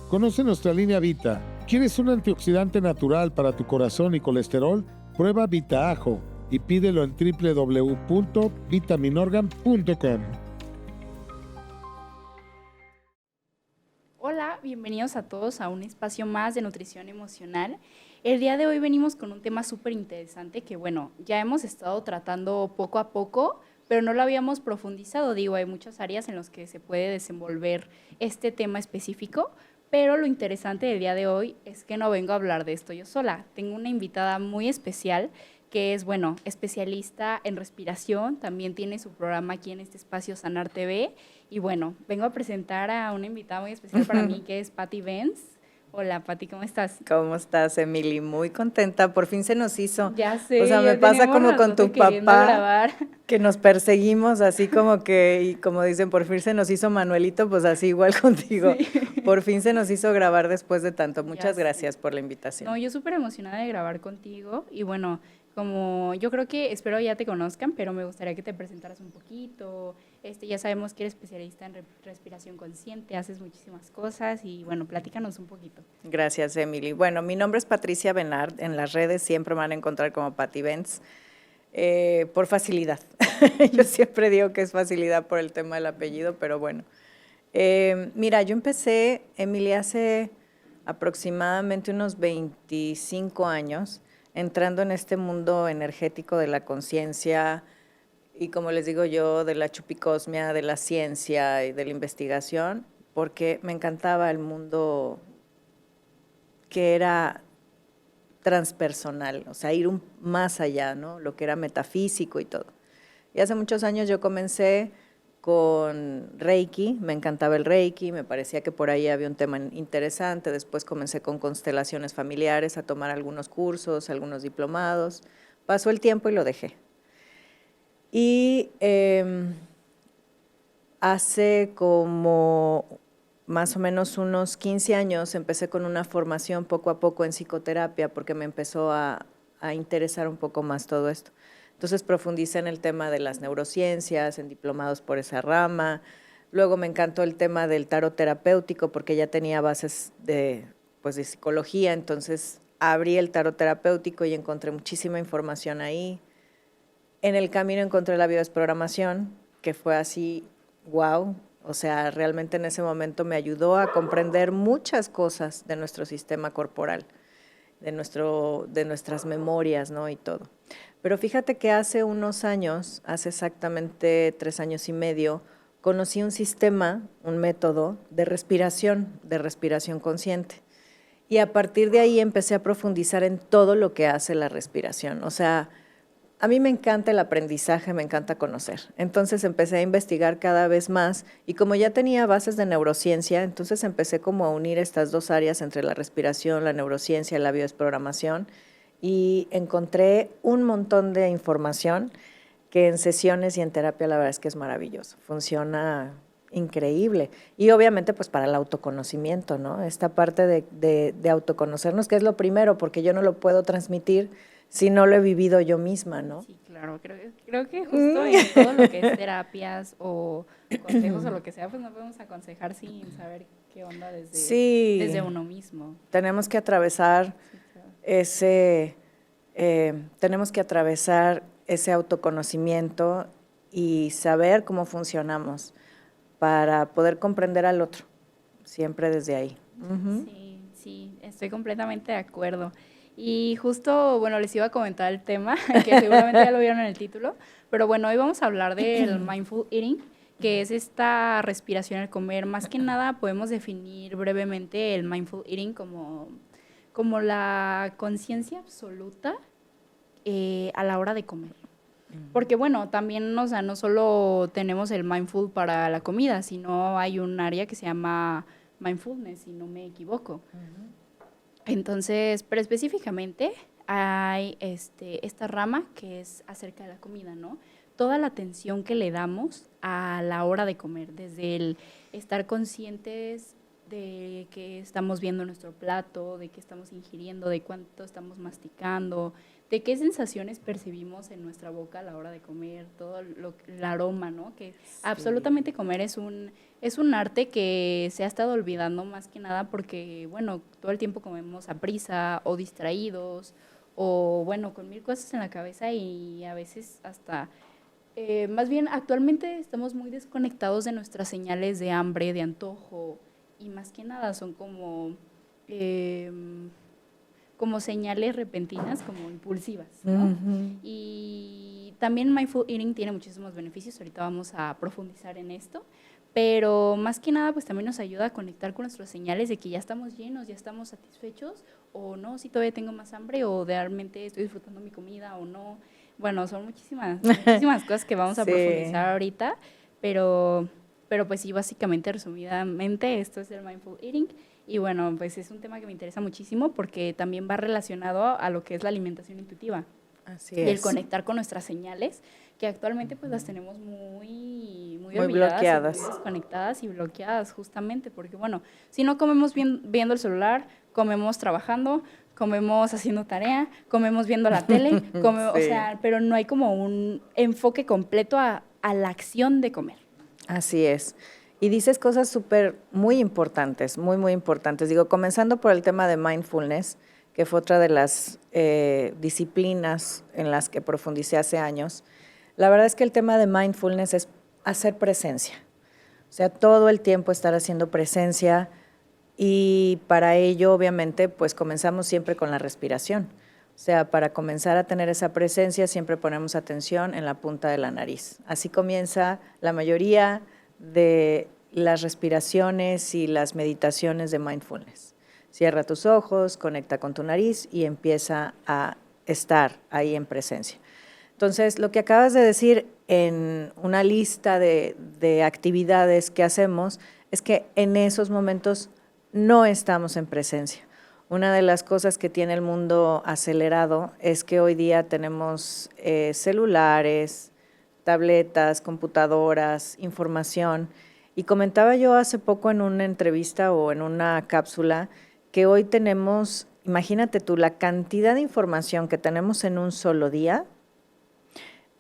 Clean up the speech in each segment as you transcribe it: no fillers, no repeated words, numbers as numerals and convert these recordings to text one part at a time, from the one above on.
Conoce nuestra línea Vita. ¿Quieres un antioxidante natural para tu corazón y colesterol? Prueba Vita Ajo y pídelo en www.vitaminorgan.com. Hola, bienvenidos a todos a un espacio más de nutrición emocional. El día de hoy venimos con un tema súper interesante que, bueno, ya hemos estado tratando poco a poco, pero no lo habíamos profundizado. Digo, hay muchas áreas en las que se puede desenvolver este tema específico, pero lo interesante del día de hoy es que no vengo a hablar de esto yo sola. Tengo una invitada muy especial que es, bueno, especialista en respiración, también tiene su programa aquí en este espacio Sanar TV. Y bueno, vengo a presentar a una invitada muy especial para mí, que es Patti Benz. Hola, Patti, ¿cómo estás? ¿Cómo estás, Emily? Muy contenta, por fin se nos hizo. Ya sé, O sea, me ya pasa teníamos como con tu ratote queriendo papá, grabar. que nos perseguimos así como que, y como dicen, por fin se nos hizo Manuelito, pues así igual contigo. Sí. Por fin se nos hizo grabar después de tanto. Muchas Ya gracias sé. por la invitación. No, yo súper emocionada de grabar contigo y bueno, como yo creo que espero ya te conozcan, pero me gustaría que te presentaras un poquito. Ya sabemos que eres especialista en respiración consciente, haces muchísimas cosas y bueno, platícanos un poquito. Gracias, Emily. Bueno, mi nombre es Patricia Benard. En las redes siempre me van a encontrar como Patti Benz, por facilidad. Yo siempre digo que es facilidad por el tema del apellido, pero bueno. Mira, yo empecé, Emily, hace aproximadamente unos 25 años, entrando en este mundo energético de la conciencia y, como les digo yo, de la chupicosmia, de la ciencia y de la investigación, porque me encantaba el mundo que era transpersonal, o sea, ir más allá, ¿no? Lo que era metafísico y todo. Y hace muchos años yo comencé con Reiki, me encantaba el Reiki, me parecía que por ahí había un tema interesante. Después comencé con constelaciones familiares, a tomar algunos cursos, algunos diplomados. Pasó el tiempo y lo dejé. Y hace como más o menos unos 15 años empecé con una formación poco a poco en psicoterapia porque me empezó a interesar un poco más todo esto. Entonces profundicé en el tema de las neurociencias, en diplomados por esa rama. Luego me encantó el tema del tarot terapéutico porque ya tenía bases de psicología, entonces abrí el tarot terapéutico y encontré muchísima información ahí. En el camino encontré la biodesprogramación, que fue así, wow, o sea, realmente en ese momento me ayudó a comprender muchas cosas de nuestro sistema corporal, de nuestras memorias, ¿no? Y todo. Pero fíjate que hace unos años, hace exactamente 3 años y medio, conocí un sistema, un método de respiración consciente. Y a partir de ahí empecé a profundizar en todo lo que hace la respiración. O sea, a mí me encanta el aprendizaje, me encanta conocer. Entonces empecé a investigar cada vez más y como ya tenía bases de neurociencia, entonces empecé como a unir estas dos áreas entre la respiración, la neurociencia y la biodesprogramación y encontré un montón de información que en sesiones y en terapia la verdad es que es maravilloso, funciona increíble. Y obviamente pues para el autoconocimiento, ¿no? Esta parte de autoconocernos, que es lo primero, porque yo no lo puedo transmitir si no lo he vivido yo misma, ¿no? Sí, claro, creo que justo en todo lo que es terapias o consejos o lo que sea, pues no podemos aconsejar sin saber qué onda desde uno mismo. Tenemos que atravesar tenemos que atravesar ese autoconocimiento y saber cómo funcionamos para poder comprender al otro, siempre desde ahí. Sí, estoy completamente de acuerdo. Y justo, bueno, les iba a comentar el tema, que seguramente ya lo vieron en el título, pero bueno, hoy vamos a hablar del mindful eating, que es esta respiración al comer. Más que nada podemos definir brevemente el mindful eating como la conciencia absoluta a la hora de comer. Porque bueno, también, o sea, no solo tenemos el mindful para la comida, sino hay un área que se llama mindfulness, si no me equivoco. Entonces, pero específicamente hay esta rama que es acerca de la comida, ¿no? Toda la atención que le damos a la hora de comer, desde el estar conscientes de qué estamos viendo en nuestro plato, de qué estamos ingiriendo, de cuánto estamos masticando, de qué sensaciones percibimos en nuestra boca a la hora de comer, todo el aroma, ¿no? Que absolutamente comer es un arte que se ha estado olvidando más que nada porque, bueno, todo el tiempo comemos a prisa o distraídos o, bueno, con mil cosas en la cabeza y a veces hasta... más bien, actualmente estamos muy desconectados de nuestras señales de hambre, de antojo, y más que nada son eh, como señales repentinas, como impulsivas, ¿no? Y también mindful eating tiene muchísimos beneficios, ahorita vamos a profundizar en esto, pero más que nada pues también nos ayuda a conectar con nuestras señales de que ya estamos llenos, ya estamos satisfechos, o no, si todavía tengo más hambre, o realmente estoy disfrutando mi comida, o no. Bueno, son muchísimas cosas que vamos a profundizar ahorita, pero pues sí, básicamente, resumidamente, esto es el mindful eating. Y bueno, pues es un tema que me interesa muchísimo porque también va relacionado a lo que es la alimentación intuitiva. Así y es. el conectar con nuestras señales, que actualmente pues las tenemos muy olvidadas, bloqueadas. muy desconectadas y bloqueadas justamente, porque bueno, si no comemos viendo el celular, comemos trabajando, comemos haciendo tarea, comemos viendo la tele, o sea, pero no hay como un enfoque completo a la acción de comer. Así es. Y dices cosas muy importantes, muy importantes. Digo, comenzando por el tema de mindfulness, que fue otra de las disciplinas en las que profundicé hace años. La verdad es que el tema de mindfulness es hacer presencia. O sea, todo el tiempo estar haciendo presencia y para ello, obviamente, pues comenzamos siempre con la respiración. O sea, para comenzar a tener esa presencia, siempre ponemos atención en la punta de la nariz. Así comienza la mayoría de las respiraciones y las meditaciones de mindfulness. Cierra tus ojos, conecta con tu nariz y empieza a estar ahí en presencia. Entonces, lo que acabas de decir en una lista de actividades que hacemos es que en esos momentos no estamos en presencia. Una de las cosas que tiene el mundo acelerado es que hoy día tenemos celulares, tabletas, computadoras, información. Y comentaba yo hace poco en una entrevista o en una cápsula que hoy tenemos, imagínate tú, la cantidad de información que tenemos en un solo día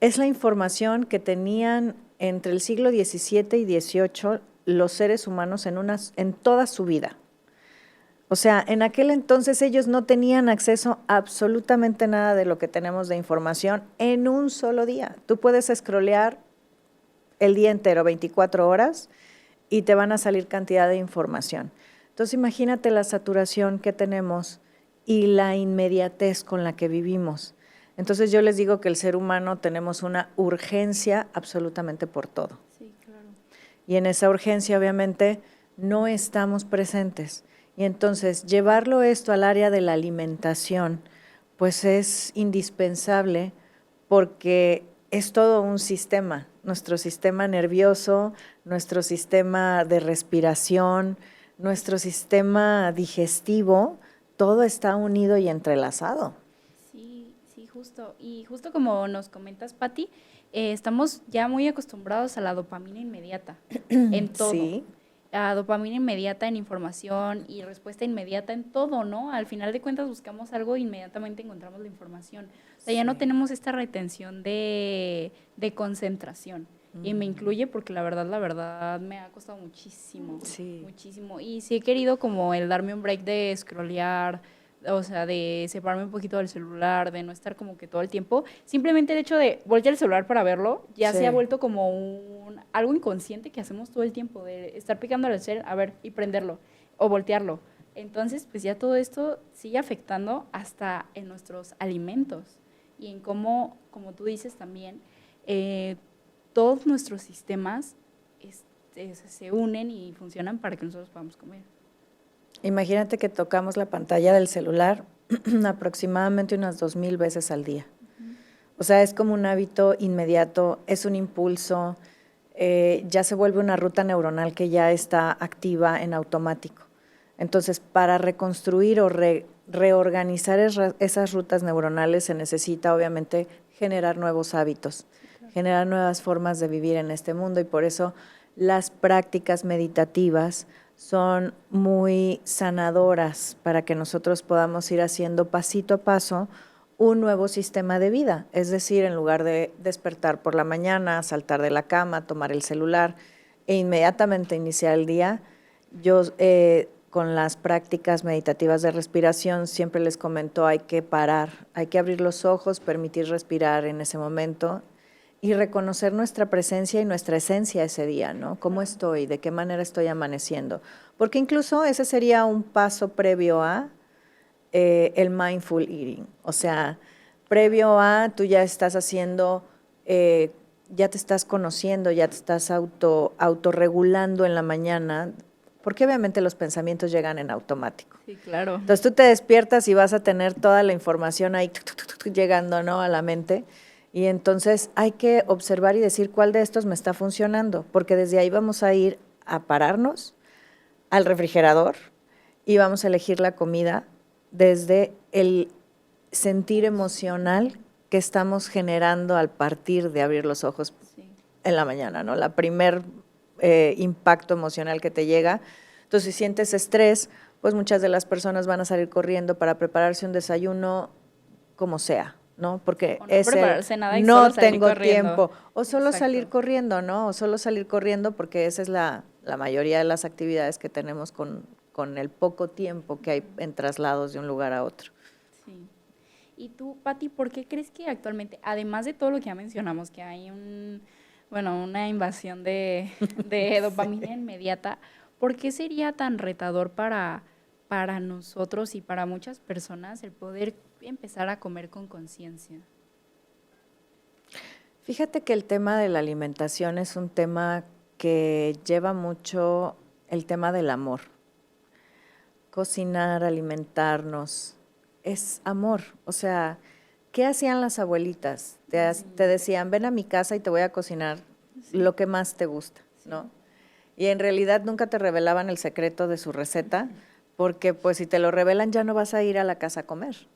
es la información que tenían entre el siglo XVII y XVIII los seres humanos en toda su vida. O sea, en aquel entonces ellos no tenían acceso a absolutamente nada de lo que tenemos de información en un solo día. Tú puedes scrollear el día entero, 24 horas, y te van a salir cantidad de información. Entonces, imagínate la saturación que tenemos y la inmediatez con la que vivimos. Entonces, yo les digo que el ser humano tenemos una urgencia absolutamente por todo. Sí, claro. Y en esa urgencia, obviamente, no estamos presentes. Y entonces, llevarlo esto al área de la alimentación, pues es indispensable porque es todo un sistema, nuestro sistema nervioso, nuestro sistema de respiración, nuestro sistema digestivo, todo está unido y entrelazado. Sí, justo. Y justo como nos comentas, Pati, estamos ya muy acostumbrados a la dopamina inmediata en todo. Sí. A dopamina inmediata en información y respuesta inmediata en todo, ¿no? Al final de cuentas buscamos algo e inmediatamente encontramos la información. O sea, ya no tenemos esta retención de concentración. Y me incluye porque la verdad me ha costado muchísimo, muchísimo. Y sí he querido como el darme un break de scrollear, o sea, de separarme un poquito del celular, de no estar como que todo el tiempo. Simplemente el hecho de voltear el celular para verlo ya se ha vuelto como algo inconsciente que hacemos todo el tiempo, de estar picando al cel, a ver, y prenderlo, o voltearlo. Entonces, pues ya todo esto sigue afectando hasta en nuestros alimentos y en cómo, como tú dices también, todos nuestros sistemas se unen y funcionan para que nosotros podamos comer. Imagínate que tocamos la pantalla del celular aproximadamente unas 2000 veces al día. O sea, es como un hábito inmediato, es un impulso, ya se vuelve una ruta neuronal que ya está activa en automático. Entonces, para reconstruir o reorganizar esas rutas neuronales se necesita, obviamente, generar nuevos hábitos, generar nuevas formas de vivir en este mundo y por eso las prácticas meditativas son muy sanadoras para que nosotros podamos ir haciendo pasito a paso un nuevo sistema de vida. Es decir, en lugar de despertar por la mañana, saltar de la cama, tomar el celular e inmediatamente iniciar el día, yo con las prácticas meditativas de respiración siempre les comento, hay que parar, hay que abrir los ojos, permitir respirar en ese momento y reconocer nuestra presencia y nuestra esencia ese día, ¿no? ¿Cómo estoy? ¿De qué manera estoy amaneciendo? Porque incluso ese sería un paso previo a el mindful eating. O sea, previo a tú ya estás haciendo, ya te estás conociendo, ya te estás autorregulando en la mañana, porque obviamente los pensamientos llegan en automático. Sí, claro. Entonces tú te despiertas y vas a tener toda la información ahí llegando, ¿no?, a la mente. Y entonces hay que observar y decir cuál de estos me está funcionando, porque desde ahí vamos a ir a pararnos al refrigerador y vamos a elegir la comida desde el sentir emocional que estamos generando al partir de abrir los ojos en la mañana, ¿no? La primer impacto emocional que te llega. Entonces, si sientes estrés, pues muchas de las personas van a salir corriendo para prepararse un desayuno como sea, ¿no? Porque O no prepararse nada y no solo salir tengo corriendo. tiempo. O solo Exacto. salir corriendo, ¿no? O solo salir corriendo porque esa es la mayoría de las actividades que tenemos con el poco tiempo que hay en traslados de un lugar a otro. Sí. Y tú, Pati, ¿por qué crees que actualmente, además de todo lo que ya mencionamos, que hay una invasión de dopamina inmediata, ¿por qué sería tan retador para nosotros y para muchas personas el poder empezar a comer con conciencia? Fíjate que el tema de la alimentación es un tema que lleva mucho el tema del amor. Cocinar, alimentarnos, es amor. O sea, ¿qué hacían las abuelitas? Te decían, ven a mi casa y te voy a cocinar lo que más te gusta, ¿no? Y en realidad nunca te revelaban el secreto de su receta, porque pues si te lo revelan ya no vas a ir a la casa a comer.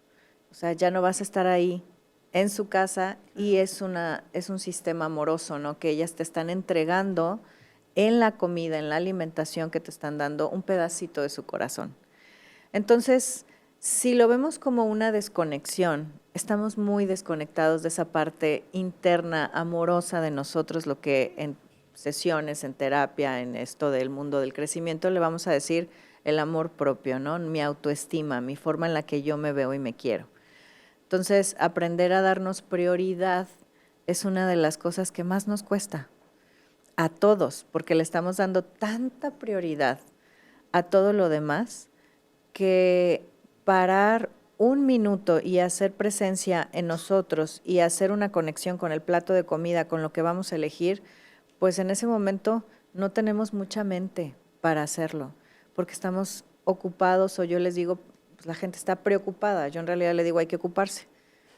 O sea, ya no vas a estar ahí en su casa y es un sistema amoroso, ¿no? Que ellas te están entregando en la comida, en la alimentación que te están dando un pedacito de su corazón. Entonces, si lo vemos como una desconexión, estamos muy desconectados de esa parte interna, amorosa de nosotros, lo que en sesiones, en terapia, en esto del mundo del crecimiento, le vamos a decir el amor propio, ¿no? Mi autoestima, mi forma en la que yo me veo y me quiero. Entonces, aprender a darnos prioridad es una de las cosas que más nos cuesta a todos, porque le estamos dando tanta prioridad a todo lo demás que parar un minuto y hacer presencia en nosotros y hacer una conexión con el plato de comida, con lo que vamos a elegir, pues en ese momento no tenemos mucha mente para hacerlo, porque estamos ocupados, o yo les digo, pues la gente está preocupada, yo en realidad le digo hay que ocuparse,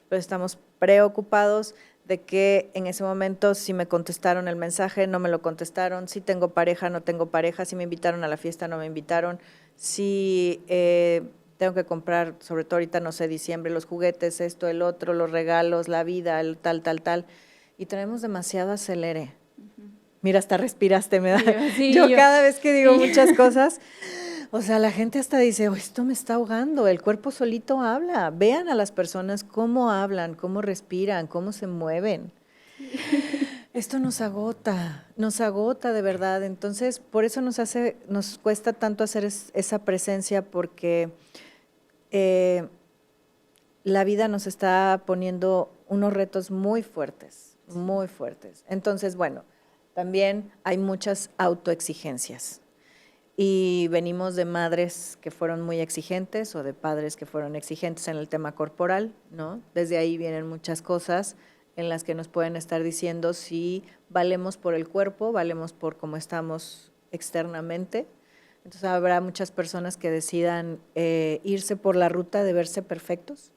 pero estamos preocupados de que en ese momento si me contestaron el mensaje, no me lo contestaron, si tengo pareja, no tengo pareja, si me invitaron a la fiesta, no me invitaron, si tengo que comprar, sobre todo ahorita, no sé, diciembre, los juguetes, esto, el otro, los regalos, la vida, el tal, y tenemos demasiado acelere. Mira, hasta respiraste, me da. Yo cada vez que digo muchas cosas, o sea, la gente hasta dice, oh, esto me está ahogando, el cuerpo solito habla. Vean a las personas cómo hablan, cómo respiran, cómo se mueven. Esto nos agota de verdad. Entonces, por eso nos cuesta tanto hacer esa presencia, porque la vida nos está poniendo unos retos muy fuertes, muy fuertes. Entonces, bueno, también hay muchas autoexigencias. Y venimos de madres que fueron muy exigentes o de padres que fueron exigentes en el tema corporal, ¿no? Desde ahí vienen muchas cosas en las que nos pueden estar diciendo si valemos por el cuerpo, valemos por cómo estamos externamente. Entonces habrá muchas personas que decidan irse por la ruta de verse perfectos.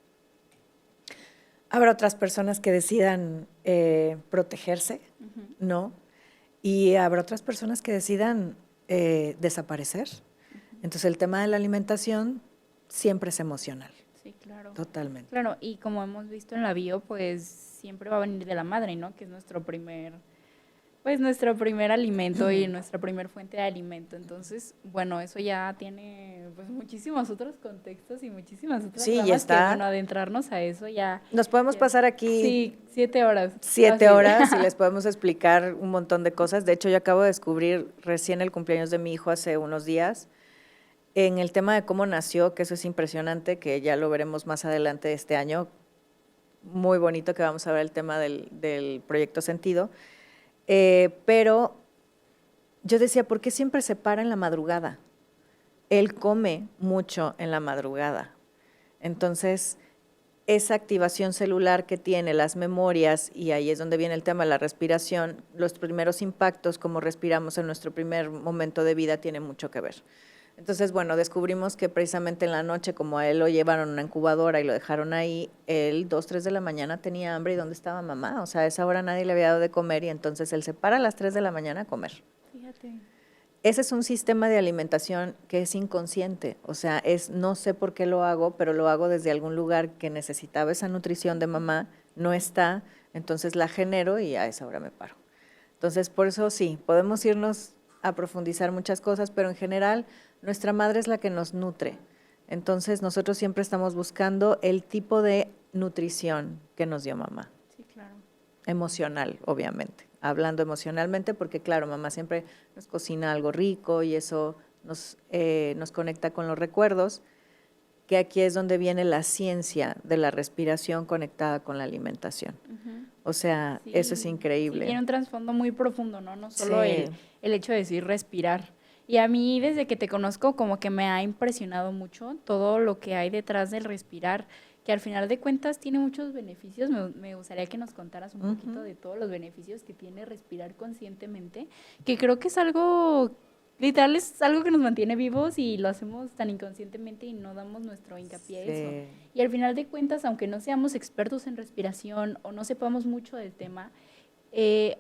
Habrá otras personas que decidan protegerse, ¿no? Y habrá otras personas que decidan desaparecer. Entonces el tema de la alimentación siempre es emocional. Sí, claro. Totalmente. Claro, y como hemos visto en la bio, pues siempre va a venir de la madre, ¿no? Que es nuestro primer Pues nuestro primer alimento y nuestra primer fuente de alimento. Entonces, bueno, eso ya tiene pues muchísimos otros contextos y muchísimas otras Sí, ya ramas está. que, bueno, adentrarnos a eso ya. Nos podemos ya- pasar aquí Sí, 7 horas. 7 fácil. horas y les podemos explicar un montón de cosas. De hecho, yo acabo de descubrir recién el cumpleaños de mi hijo hace unos días en el tema de cómo nació, que eso es impresionante, que ya lo veremos más adelante este año. Muy bonito que vamos a ver el tema del proyecto Sentido. Pero yo decía, ¿por qué siempre se para en la madrugada? Él come mucho en la madrugada. Entonces, esa activación celular que tiene, las memorias, y ahí es donde viene el tema de la respiración, los primeros impactos, como respiramos en nuestro primer momento de vida, tiene mucho que ver. Entonces, bueno, descubrimos que precisamente en la noche, como a él lo llevaron a una incubadora y lo dejaron ahí, él 2, 3 de la mañana tenía hambre y ¿dónde estaba mamá? O sea, a esa hora nadie le había dado de comer y entonces él se para a las 3 de la mañana a comer. Fíjate. Ese es un sistema de alimentación que es inconsciente, o sea, no sé por qué lo hago, pero lo hago desde algún lugar que necesitaba esa nutrición de mamá, no está, entonces la genero y a esa hora me paro. Entonces, por eso sí, podemos irnos a profundizar muchas cosas, pero en general nuestra madre es la que nos nutre. Entonces, nosotros siempre estamos buscando el tipo de nutrición que nos dio mamá. Sí, claro. Emocional, obviamente. Hablando emocionalmente, porque claro, mamá siempre nos cocina algo rico y eso nos conecta con los recuerdos, que aquí es donde viene la ciencia de la respiración conectada con la alimentación. O sea, Sí, eso es increíble. Sí, tiene un trasfondo muy profundo, ¿no? No solo Sí. el hecho de decir respirar. Y a mí, desde que te conozco, como que me ha impresionado mucho todo lo que hay detrás del respirar, que al final de cuentas tiene muchos beneficios. Me gustaría que nos contaras un poquito de todos los beneficios que tiene respirar conscientemente, que creo que es algo, literal, es algo que nos mantiene vivos y lo hacemos tan inconscientemente y no damos nuestro hincapié a eso. Y al final de cuentas, aunque no seamos expertos en respiración o no sepamos mucho del tema,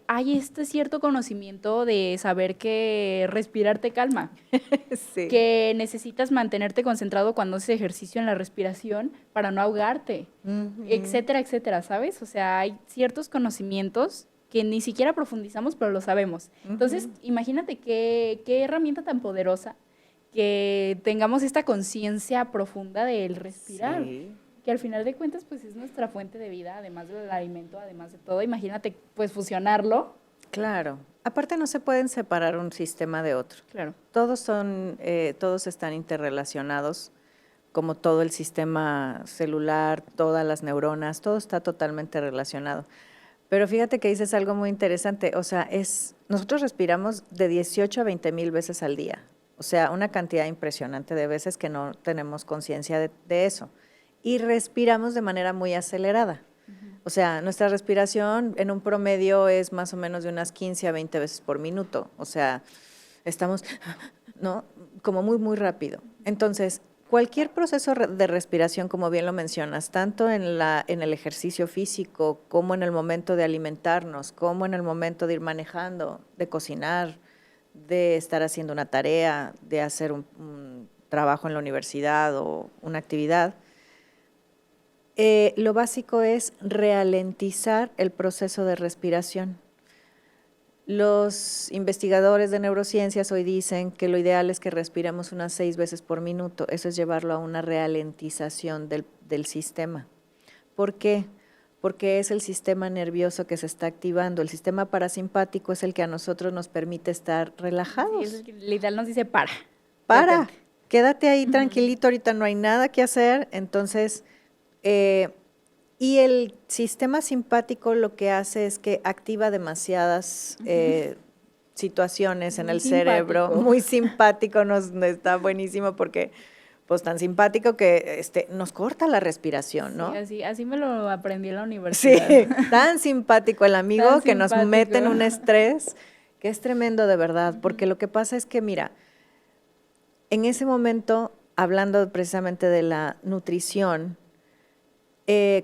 hay este cierto conocimiento de saber que respirar te calma, Sí. que necesitas mantenerte concentrado cuando haces ejercicio en la respiración para no ahogarte, etcétera, etcétera, ¿sabes? O sea, hay ciertos conocimientos que ni siquiera profundizamos, pero lo sabemos. Entonces, imagínate qué herramienta tan poderosa que tengamos esta conciencia profunda del respirar. Sí. Que al final de cuentas pues es nuestra fuente de vida, además del alimento, además de todo. Imagínate pues fusionarlo. Claro. Aparte no se pueden separar un sistema de otro. Claro. Todos están interrelacionados, como todo el sistema celular, todas las neuronas, todo está totalmente relacionado. Pero fíjate que dices algo muy interesante, o sea, nosotros respiramos de 18 a 20 mil veces al día, o sea, una cantidad impresionante de veces que no tenemos conciencia de eso. Y respiramos de manera muy acelerada. O sea, nuestra respiración en un promedio es más o menos de unas 15 a 20 veces por minuto. O sea, estamos, ¿no? Como muy, muy rápido. Entonces, cualquier proceso de respiración, como bien lo mencionas, tanto en el ejercicio físico, como en el momento de alimentarnos, como en el momento de ir manejando, de cocinar, de estar haciendo una tarea, de hacer un trabajo en la universidad o una actividad, lo básico es ralentizar el proceso de respiración. Los investigadores de neurociencias hoy dicen que lo ideal es que respiremos unas 6 veces por minuto. Eso es llevarlo a una ralentización del sistema. ¿Por qué? Porque es el sistema nervioso que se está activando. El sistema parasimpático es el que a nosotros nos permite estar relajados. Sí, literal nos dice para. Para, quédate ahí tranquilito, ahorita no hay nada que hacer. Entonces, y el sistema simpático lo que hace es que activa demasiadas situaciones en el cerebro. Muy simpático, está buenísimo porque pues tan simpático que nos corta la respiración, ¿no? Sí, así me lo aprendí en la universidad. Sí, tan simpático el amigo Tan que nos simpático. mete en un estrés que es tremendo de verdad, porque lo que pasa es que, mira, en ese momento, hablando precisamente de la nutrición,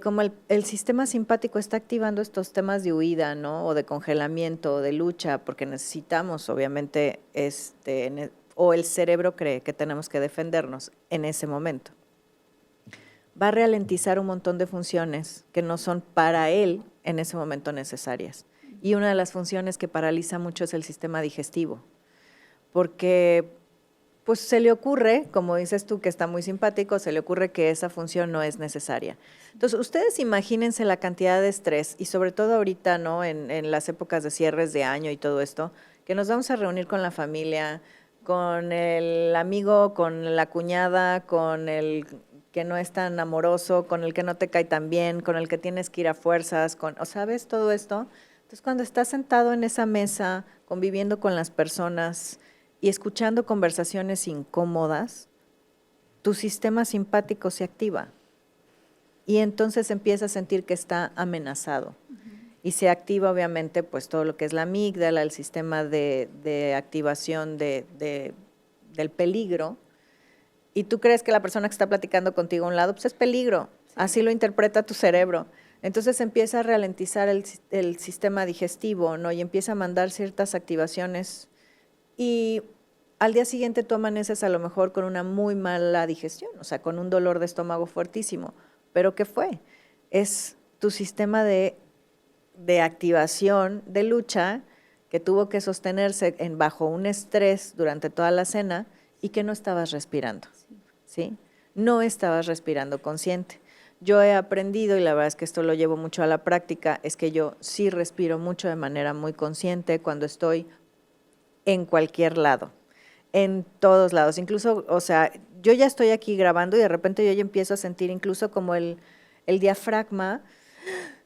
como el sistema simpático está activando estos temas de huida, ¿no? O de congelamiento, o de lucha, porque necesitamos, obviamente, o el cerebro cree que tenemos que defendernos en ese momento. Va a ralentizar un montón de funciones que no son para él en ese momento necesarias. y una de las funciones que paraliza mucho es el sistema digestivo, porque pues se le ocurre, como dices tú, que está muy simpático, se le ocurre que esa función no es necesaria. Entonces, ustedes imagínense la cantidad de estrés, y sobre todo ahorita, ¿no? En las épocas de cierres de año y todo esto, que nos vamos a reunir con la familia, con el amigo, con la cuñada, con el que no es tan amoroso, con el que no te cae tan bien, con el que tienes que ir a fuerzas, o sabes, todo esto. Entonces, cuando estás sentado en esa mesa, conviviendo con las personas y escuchando conversaciones incómodas, tu sistema simpático se activa y entonces empiezas a sentir que está amenazado. Y se activa obviamente pues todo lo que es la amígdala, el sistema de activación del peligro. Y tú crees que la persona que está platicando contigo a un lado, pues es peligro. Sí. Así lo interpreta tu cerebro. Entonces empieza a ralentizar el sistema digestivo, ¿no? Y empieza a mandar ciertas activaciones. Y al día siguiente tú amaneces a lo mejor con una muy mala digestión, o sea, con un dolor de estómago fuertísimo. ¿Pero qué fue? Es tu sistema de activación, de lucha, que tuvo que sostenerse bajo un estrés durante toda la cena y que no estabas respirando, ¿sí? No estabas respirando consciente. Yo he aprendido, y la verdad es que esto lo llevo mucho a la práctica, es que yo sí respiro mucho de manera muy consciente cuando estoy en cualquier lado, en todos lados. Incluso, o sea, yo ya estoy aquí grabando y de repente yo ya empiezo a sentir incluso como el diafragma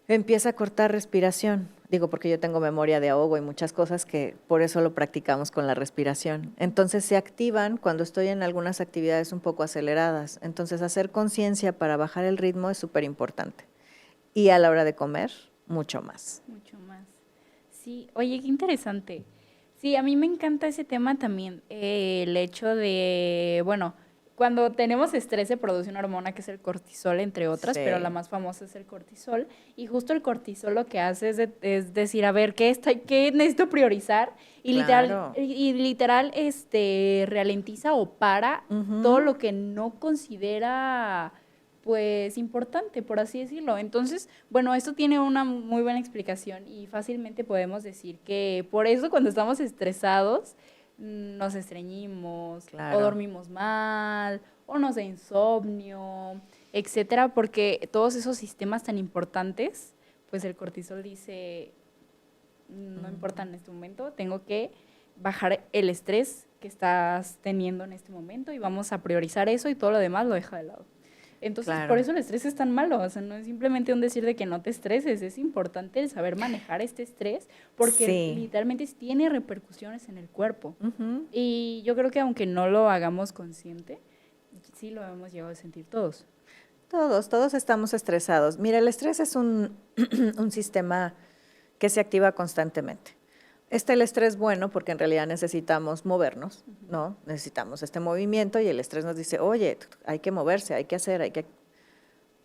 empieza a cortar respiración. Digo, porque yo tengo memoria de ahogo y muchas cosas que por eso lo practicamos con la respiración. Entonces se activan cuando estoy en algunas actividades un poco aceleradas. Entonces hacer conciencia para bajar el ritmo es súper importante. Y a la hora de comer, mucho más. Mucho más. Sí, oye, qué interesante. Sí, a mí me encanta ese tema también, el hecho de, bueno, cuando tenemos estrés se produce una hormona que es el cortisol, entre otras, Sí. pero la más famosa es el cortisol. Y justo el cortisol lo que hace es decir, a ver, ¿qué necesito priorizar? Y Claro. literal, ralentiza o para todo lo que no considera, pues, importante, por así decirlo. Entonces, bueno, esto tiene una muy buena explicación y fácilmente podemos decir que por eso cuando estamos estresados nos estreñimos, Claro. o dormimos mal, o nos da insomnio, etcétera, porque todos esos sistemas tan importantes, pues el cortisol dice, no importa en este momento, tengo que bajar el estrés que estás teniendo en este momento y vamos a priorizar eso y todo lo demás lo deja de lado. Entonces, Claro. por eso el estrés es tan malo, o sea, no es simplemente un decir de que no te estreses, es importante el saber manejar este estrés porque Sí. literalmente tiene repercusiones en el cuerpo. Ujú. Y yo creo que aunque no lo hagamos consciente, sí lo hemos llegado a sentir todos. Todos estamos estresados. Mira, el estrés es un sistema que se activa constantemente. El estrés bueno porque en realidad necesitamos movernos, ¿no? Necesitamos este movimiento y el estrés nos dice, oye, hay que moverse, hay que hacer, hay que...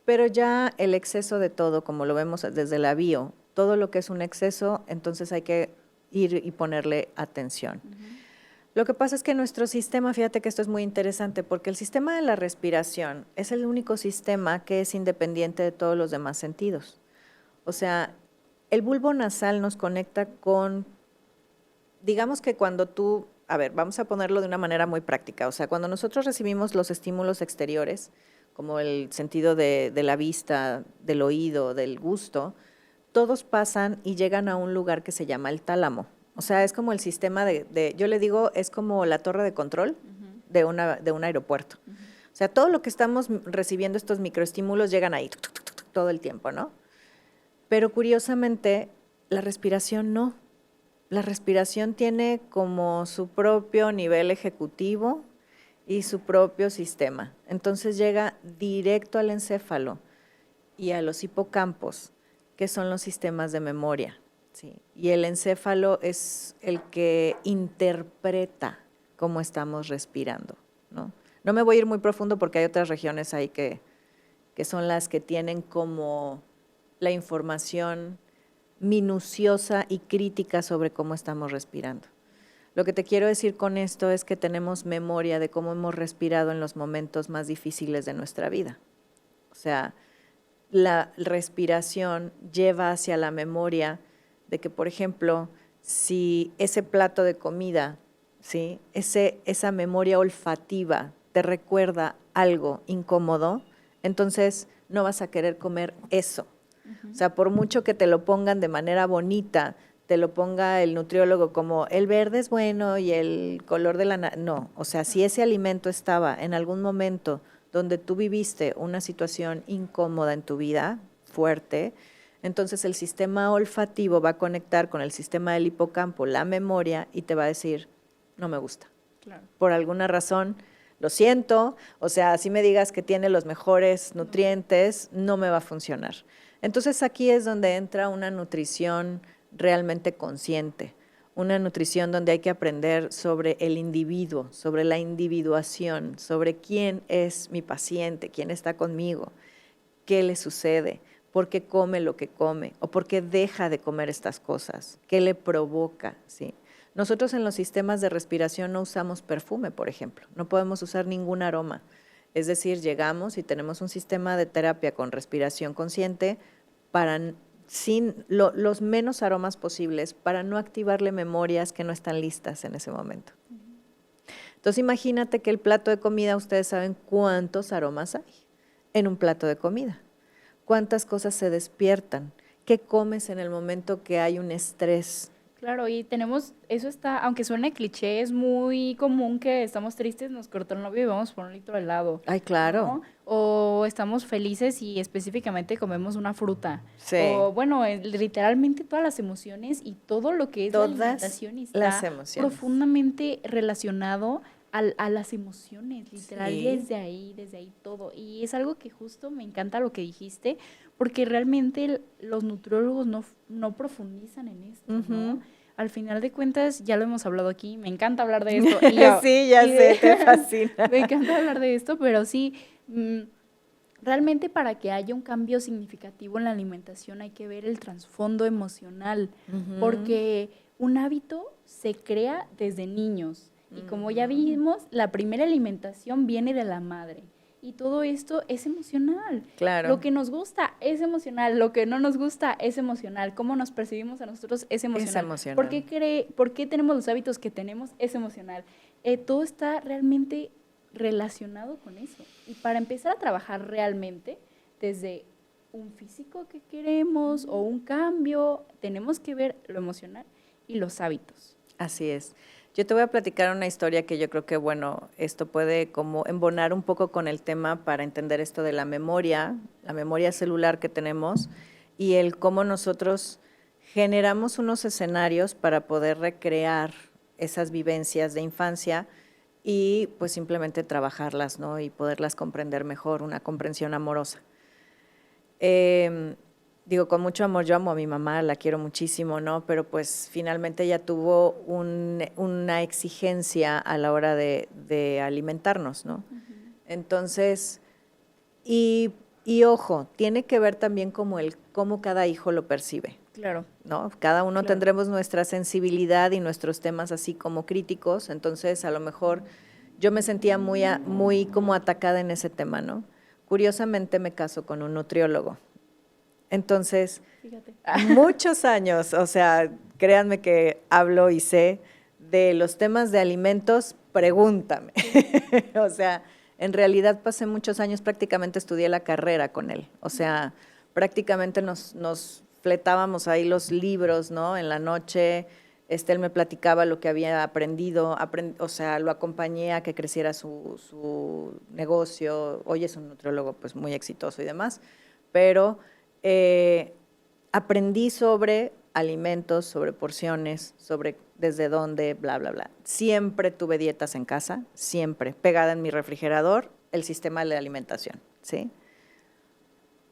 Pero ya el exceso de todo, como lo vemos desde la bio, todo lo que es un exceso, entonces hay que ir y ponerle atención. Lo que pasa es que nuestro sistema, fíjate que esto es muy interesante, porque el sistema de la respiración es el único sistema que es independiente de todos los demás sentidos. O sea, el bulbo nasal nos conecta con, digamos que cuando tú, a ver, vamos a ponerlo de una manera muy práctica, o sea, cuando nosotros recibimos los estímulos exteriores, como el sentido de la vista, del oído, del gusto, todos pasan y llegan a un lugar que se llama el tálamo. O sea, es como el sistema yo le digo, es como la torre de control de un aeropuerto. O sea, todo lo que estamos recibiendo, estos microestímulos, llegan ahí todo el tiempo, ¿no? Pero curiosamente, la respiración no. La respiración tiene como su propio nivel ejecutivo y su propio sistema. Entonces llega directo al encéfalo y a los hipocampos, que son los sistemas de memoria. Sí. Y el encéfalo es el que interpreta cómo estamos respirando, ¿no? No me voy a ir muy profundo porque hay otras regiones ahí que son las que tienen como la información minuciosa y crítica sobre cómo estamos respirando. Lo que te quiero decir con esto es que tenemos memoria de cómo hemos respirado en los momentos más difíciles de nuestra vida. O sea, la respiración lleva hacia la memoria de que, por ejemplo, si ese plato de comida, ¿sí? Esa memoria olfativa te recuerda algo incómodo, entonces no vas a querer comer eso. O sea, por mucho que te lo pongan de manera bonita, te lo ponga el nutriólogo como el verde es bueno y el color de no, o sea, si ese alimento estaba en algún momento donde tú viviste una situación incómoda en tu vida, fuerte, entonces el sistema olfativo va a conectar con el sistema del hipocampo, la memoria, y te va a decir, no me gusta. Claro. Por alguna razón, lo siento, o sea, si me digas que tiene los mejores nutrientes, no me va a funcionar. Entonces aquí es donde entra una nutrición realmente consciente, una nutrición donde hay que aprender sobre el individuo, sobre la individuación, sobre quién es mi paciente, quién está conmigo, qué le sucede, por qué come lo que come o por qué deja de comer estas cosas, qué le provoca, ¿sí? Nosotros en los sistemas de respiración no usamos perfume, por ejemplo, no podemos usar ningún aroma. Es decir, llegamos y tenemos un sistema de terapia con respiración consciente para sin los menos aromas posibles, para no activarle memorias que no están listas en ese momento. Entonces imagínate que el plato de comida, ustedes saben cuántos aromas hay en un plato de comida, cuántas cosas se despiertan, qué comes en el momento que hay un estrés. Claro, y tenemos, eso está, aunque suene cliché, es muy común que estamos tristes, nos cortó el novio y vamos por un litro de helado. Ay, claro. ¿No? O estamos felices y específicamente comemos una fruta. Sí. O bueno, literalmente todas las emociones y todo lo que es Todas la alimentación está las emociones. profundamente relacionado a las emociones, literal, Sí. desde ahí todo. Y es algo que justo me encanta lo que dijiste, porque realmente los nutriólogos no profundizan en esto, ¿no? Al final de cuentas, ya lo hemos hablado aquí, me encanta hablar de esto. Y sí, ya sé, te fascina. Me encanta hablar de esto, pero sí, realmente para que haya un cambio significativo en la alimentación hay que ver el trasfondo emocional, porque un hábito se crea desde niños. Y como ya vimos, la primera alimentación viene de la madre. Y todo esto es emocional. Claro. Lo que nos gusta es emocional, lo que no nos gusta es emocional. Cómo nos percibimos a nosotros es emocional. Es emocional. ¿Por qué tenemos los hábitos que tenemos? Es emocional. Todo está realmente relacionado con eso. Y para empezar a trabajar realmente desde un físico que queremos o un cambio, tenemos que ver lo emocional y los hábitos. Así es. Yo te voy a platicar una historia que yo creo que, bueno, esto puede como embonar un poco con el tema para entender esto de la memoria celular que tenemos y el cómo nosotros generamos unos escenarios para poder recrear esas vivencias de infancia y pues simplemente trabajarlas, ¿no? Y poderlas comprender mejor, una comprensión amorosa. Digo, con mucho amor, yo amo a mi mamá, la quiero muchísimo, ¿no? Pero pues finalmente ella tuvo una exigencia a la hora de alimentarnos, ¿no? Entonces, y ojo, tiene que ver también cómo cada hijo lo percibe. Claro. ¿No? Cada uno tendremos nuestra sensibilidad y nuestros temas así como críticos, entonces a lo mejor yo me sentía muy como atacada en ese tema, ¿no? Curiosamente me caso con un nutriólogo. Entonces, fíjate, muchos años, o sea, créanme que hablo y sé de los temas de alimentos, pregúntame. O sea, en realidad pasé muchos años, prácticamente estudié la carrera con él. O sea, prácticamente nos fletábamos ahí los libros, ¿no? En la noche, él me platicaba lo que había aprendido, o sea, lo acompañé a que creciera su negocio. Hoy es un nutriólogo pues muy exitoso y demás, pero aprendí sobre alimentos, sobre porciones, sobre desde dónde, bla, bla, bla. Siempre tuve dietas en casa, siempre, pegada en mi refrigerador, el sistema de alimentación, ¿sí?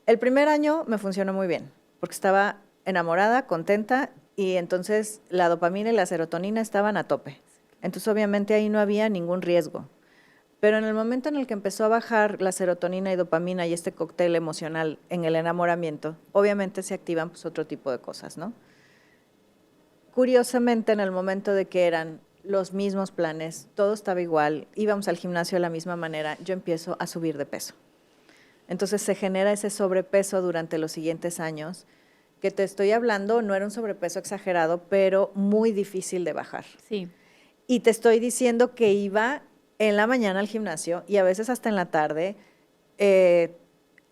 El primer año me funcionó muy bien, porque estaba enamorada, contenta, y entonces la dopamina y la serotonina estaban a tope. Entonces, obviamente, ahí no había ningún riesgo. Pero en el momento en el que empezó a bajar la serotonina y dopamina y este cóctel emocional en el enamoramiento, obviamente se activan pues otro tipo de cosas, ¿no? Curiosamente, en el momento de que eran los mismos planes, todo estaba igual, íbamos al gimnasio de la misma manera, yo empiezo a subir de peso. Entonces se genera ese sobrepeso durante los siguientes años que te estoy hablando, no era un sobrepeso exagerado, pero muy difícil de bajar. Sí. Y te estoy diciendo que iba en la mañana al gimnasio y a veces hasta en la tarde,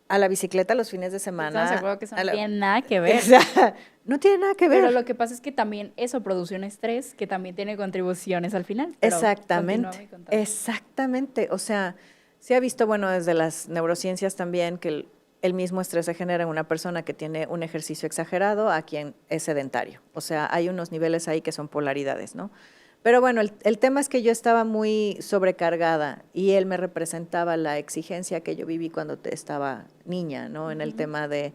a la bicicleta los fines de semana. Estamos de acuerdo que eso no tiene nada que ver. O sea, no tiene nada que ver. Pero lo que pasa es que también eso produce un estrés que también tiene contribuciones al final. Pero Exactamente, exactamente. O sea, se ha visto, bueno, desde las neurociencias también, que el mismo estrés se genera en una persona que tiene un ejercicio exagerado a quien es sedentario. O sea, hay unos niveles ahí que son polaridades, ¿no? Pero bueno, el tema es que yo estaba muy sobrecargada y él me representaba la exigencia que yo viví cuando estaba niña, ¿no? En el tema de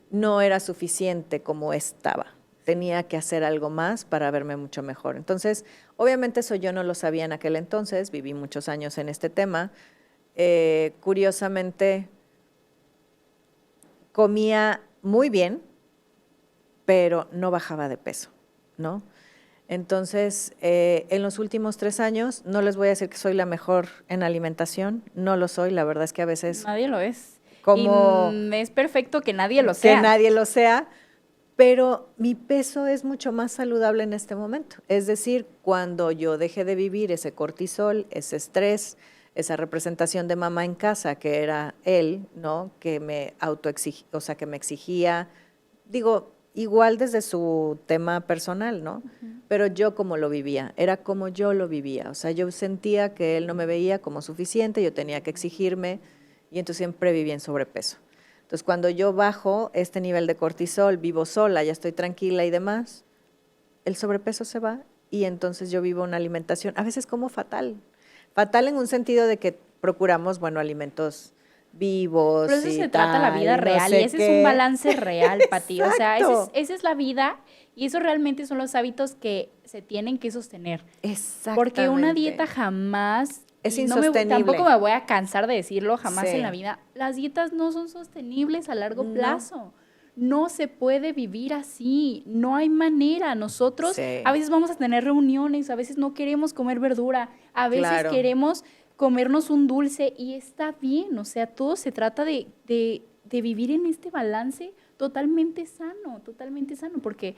no era suficiente como estaba, tenía que hacer algo más para verme mucho mejor. Entonces, obviamente eso yo no lo sabía en aquel entonces, viví muchos años en este tema. Curiosamente, comía muy bien, pero no bajaba de peso, ¿no? Entonces, en los últimos 3 años, no les voy a decir que soy la mejor en alimentación, no lo soy, la verdad es que a veces... Nadie lo es. Como y es perfecto que nadie lo sea. Que nadie lo sea, pero mi peso es mucho más saludable en este momento. Es decir, cuando yo dejé de vivir ese cortisol, ese estrés, esa representación de mamá en casa, que era él, ¿no? Que me autoexigía, o sea, que me exigía, digo, igual desde su tema personal, ¿no? Pero yo como lo vivía, era como yo lo vivía. O sea, yo sentía que él no me veía como suficiente, yo tenía que exigirme y entonces siempre viví en sobrepeso. Entonces, cuando yo bajo este nivel de cortisol, vivo sola, ya estoy tranquila y demás, el sobrepeso se va y entonces yo vivo una alimentación, a veces como fatal. Fatal en un sentido de que procuramos, bueno, alimentos vivos. Pero eso y se trata la vida no real sé y ese qué. es un balance real, Pati. O sea, Exacto. esa es la vida y eso realmente son los hábitos que se tienen que sostener. Exactamente. Porque una dieta jamás, es y insostenible. tampoco me voy a cansar de decirlo jamás Sí. en la vida, las dietas no son sostenibles a largo No. plazo. No se puede vivir así, no hay manera. Nosotros Sí. a veces vamos a tener reuniones, a veces no queremos comer verdura, a veces Claro. queremos comernos un dulce y está bien, o sea, todo se trata de vivir en este balance totalmente sano, porque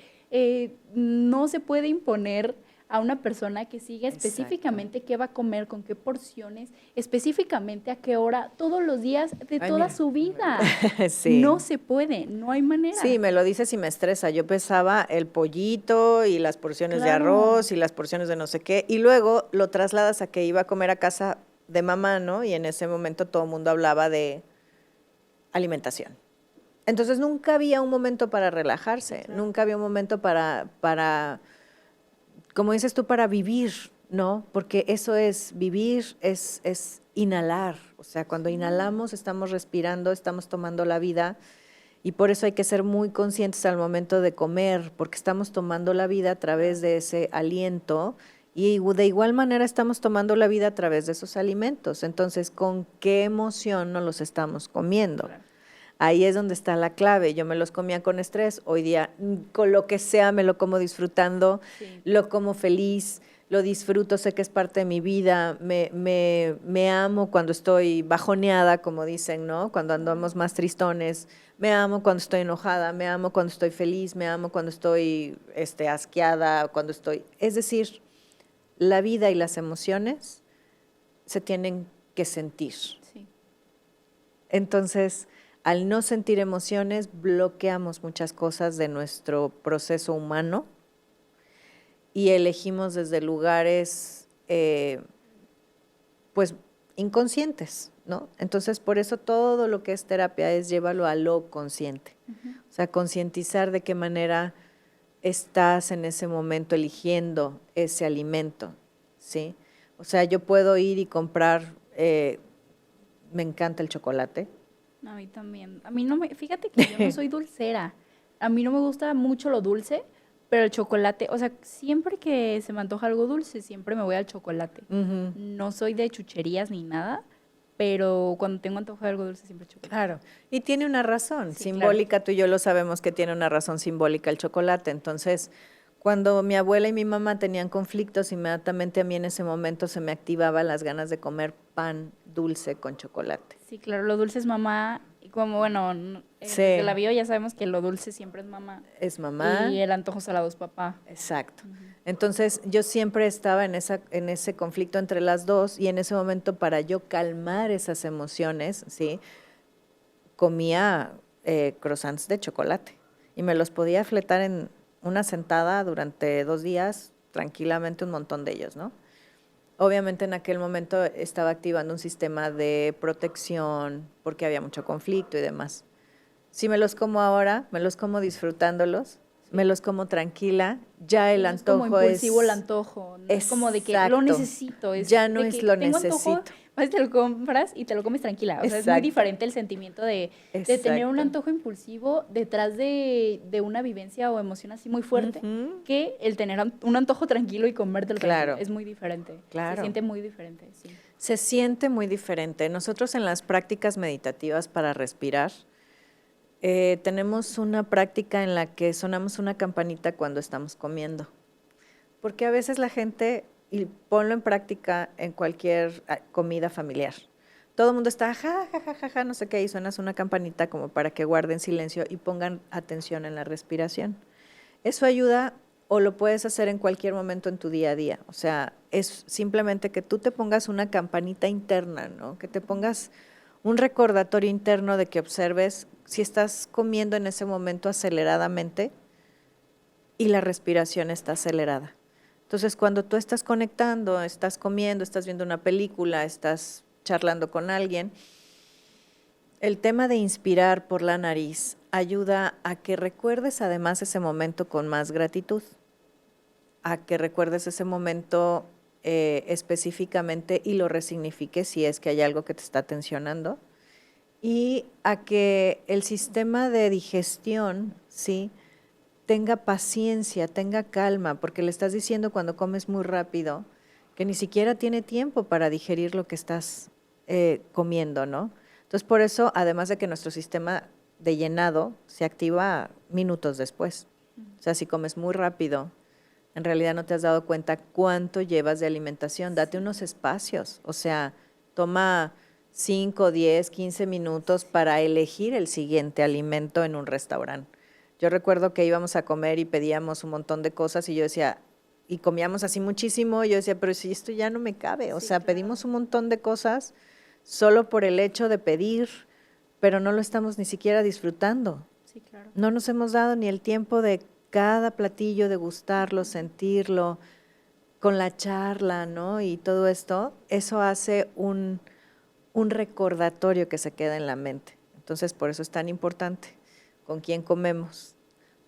no se puede imponer a una persona que siga específicamente qué va a comer, con qué porciones, específicamente a qué hora, todos los días de toda su vida. Sí. No se puede, no hay manera. Sí, me lo dices y me estresa. Yo pesaba el pollito y las porciones de Claro. arroz y las porciones de no sé qué, y luego lo trasladas a que iba a comer a casa de mamá, ¿no? Y en ese momento todo el mundo hablaba de alimentación. Entonces nunca había un momento para relajarse, Claro. nunca había un momento para, como dices tú, para vivir, ¿no? Porque eso es vivir, es inhalar. O sea, cuando inhalamos estamos respirando, estamos tomando la vida. Y por eso hay que ser muy conscientes al momento de comer, porque estamos tomando la vida a través de ese aliento y de igual manera estamos tomando la vida a través de esos alimentos. Entonces, ¿con qué emoción nos los estamos comiendo? Claro. Ahí es donde está la clave. Yo me los comía con estrés, hoy día con lo que sea me lo como disfrutando, Sí. lo como feliz, lo disfruto, sé que es parte de mi vida, me amo cuando estoy bajoneada, como dicen, ¿no? Cuando andamos más tristones, me amo cuando estoy enojada, me amo cuando estoy feliz, me amo cuando estoy asqueada, cuando estoy... Es decir, la vida y las emociones se tienen que sentir. Sí. Entonces, al no sentir emociones, bloqueamos muchas cosas de nuestro proceso humano y elegimos desde lugares, pues, inconscientes, ¿no? Entonces, por eso todo lo que es terapia es llévalo a lo consciente. O sea, concientizar de qué manera estás en ese momento eligiendo ese alimento, ¿sí? O sea, yo puedo ir y comprar, me encanta el chocolate. A mí también. A mí no me, fíjate que yo no soy dulcera. A mí no me gusta mucho lo dulce, pero el chocolate, o sea, siempre que se me antoja algo dulce, siempre me voy al chocolate. Uh-huh. No soy de chucherías ni nada, pero cuando tengo antojo de algo dulce siempre chocolate. Claro, y tiene una razón Sí, simbólica, tú y yo lo sabemos que tiene una razón simbólica el chocolate. Entonces, cuando mi abuela y mi mamá tenían conflictos, inmediatamente a mí en ese momento se me activaban las ganas de comer pan dulce con chocolate. Sí, claro, lo dulce es mamá como bueno, Sí. desde la bio ya sabemos que lo dulce siempre es mamá. Es mamá. Y el antojo salado es papá. Exacto. Entonces, yo siempre estaba en ese conflicto entre las dos y en ese momento para yo calmar esas emociones, ¿sí? Comía croissants de chocolate y me los podía fletar en una sentada durante 2 días, tranquilamente un montón de ellos, ¿no? Obviamente en aquel momento estaba activando un sistema de protección porque había mucho conflicto y demás. Si me los como ahora, me los como disfrutándolos, me los como tranquila, ya el No es como antojo impulsivo el es... antojo, no es como de que lo Exacto. necesito, es Ya no de es que lo tengo antojo, necesito. vas y te lo compras y te lo comes tranquila. O sea, es muy Exacto. diferente el sentimiento de tener un Exacto. antojo impulsivo detrás de una vivencia o emoción así muy fuerte, Ujú. que el tener un antojo tranquilo y comértelo Claro. tranquilo. Es muy diferente. Claro. Se siente muy diferente, sí. Se siente muy diferente. Nosotros en las prácticas meditativas para respirar, tenemos una práctica en la que sonamos una campanita cuando estamos comiendo. Porque a veces la gente, y ponlo en práctica en cualquier comida familiar, todo el mundo está ja, ja, ja, ja, ja, no sé qué, y suenas una campanita como para que guarden silencio y pongan atención en la respiración. Eso ayuda o lo puedes hacer en cualquier momento en tu día a día. O sea, es simplemente que tú te pongas una campanita interna, ¿no? Que te pongas un recordatorio interno de que observes si estás comiendo en ese momento aceleradamente y la respiración está acelerada. Entonces, cuando tú estás conectando, estás comiendo, estás viendo una película, estás charlando con alguien, el tema de inspirar por la nariz ayuda a que recuerdes además ese momento con más gratitud, a que recuerdes ese momento específicamente y lo resignifiques si es que hay algo que te está tensionando, y a que el sistema de digestión, ¿sí?, tenga paciencia, tenga calma, porque le estás diciendo cuando comes muy rápido que ni siquiera tiene tiempo para digerir lo que estás comiendo, ¿no? Entonces, por eso, además de que nuestro sistema de llenado se activa minutos después. O sea, si comes muy rápido, en realidad no te has dado cuenta cuánto llevas de alimentación. Date unos espacios, o sea, toma 5, 10, 15 minutos para elegir el siguiente alimento en un restaurante. Yo recuerdo que íbamos a comer y pedíamos un montón de cosas y yo decía, y comíamos así muchísimo, y yo decía, pero si esto ya no me cabe, o Sí, sea, claro. pedimos un montón de cosas solo por el hecho de pedir, pero no lo estamos ni siquiera disfrutando. Sí, claro. No nos hemos dado ni el tiempo de cada platillo, de gustarlo, sentirlo, con la charla, ¿no? Y todo esto, eso hace un recordatorio que se queda en la mente. Entonces, por eso es tan importante con quién comemos,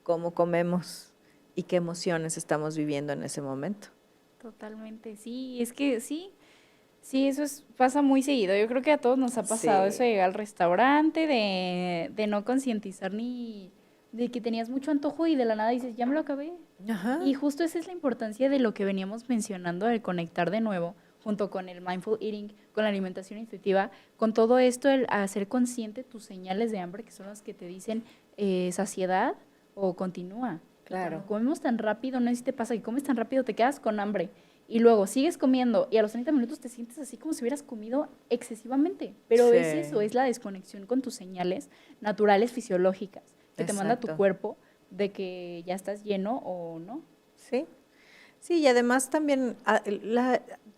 cómo comemos y qué emociones estamos viviendo en ese momento. Totalmente, sí, es que sí, eso pasa muy seguido. Yo creo que a todos nos ha pasado Sí. eso de llegar al restaurante, de no concientizar ni de que tenías mucho antojo y de la nada dices, ya me lo acabé. Ajá. Y justo esa es la importancia de lo que veníamos mencionando, el conectar de nuevo, junto con el mindful eating, con la alimentación intuitiva, con todo esto, el hacer consciente tus señales de hambre, que son las que te dicen saciedad o continúa. Claro. Cuando comemos tan rápido, no sé si te pasa que comes tan rápido, te quedas con hambre y luego sigues comiendo y a los 30 minutos te sientes así como si hubieras comido excesivamente. Pero Sí. es eso, es la desconexión con tus señales naturales fisiológicas que te manda tu Exacto. cuerpo de que ya estás lleno o no. Sí, sí, y además también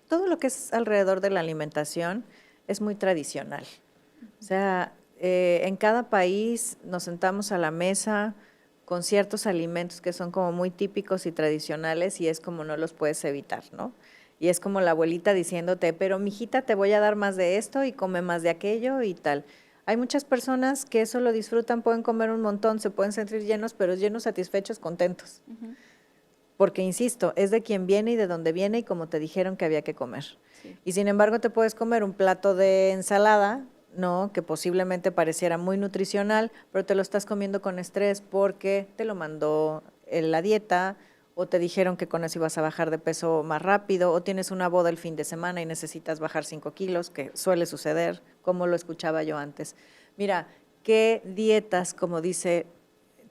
todo lo que es alrededor de la alimentación es muy tradicional. O sea, en cada país nos sentamos a la mesa con ciertos alimentos que son como muy típicos y tradicionales y es como no los puedes evitar, ¿no? Y es como la abuelita diciéndote, pero mijita, te voy a dar más de esto y come más de aquello y tal. Hay muchas personas que eso lo disfrutan, pueden comer un montón, se pueden sentir llenos, pero llenos, satisfechos, contentos. Porque, insisto, es de quién viene y de dónde viene y como te dijeron que había que comer. Sí. Y sin embargo te puedes comer un plato de ensalada, ¿no?, que posiblemente pareciera muy nutricional, pero te lo estás comiendo con estrés porque te lo mandó la dieta o te dijeron que con eso ibas a bajar de peso más rápido o tienes una boda el fin de semana y necesitas bajar 5 kilos, que suele suceder, como lo escuchaba yo antes. Mira, qué dietas, como dice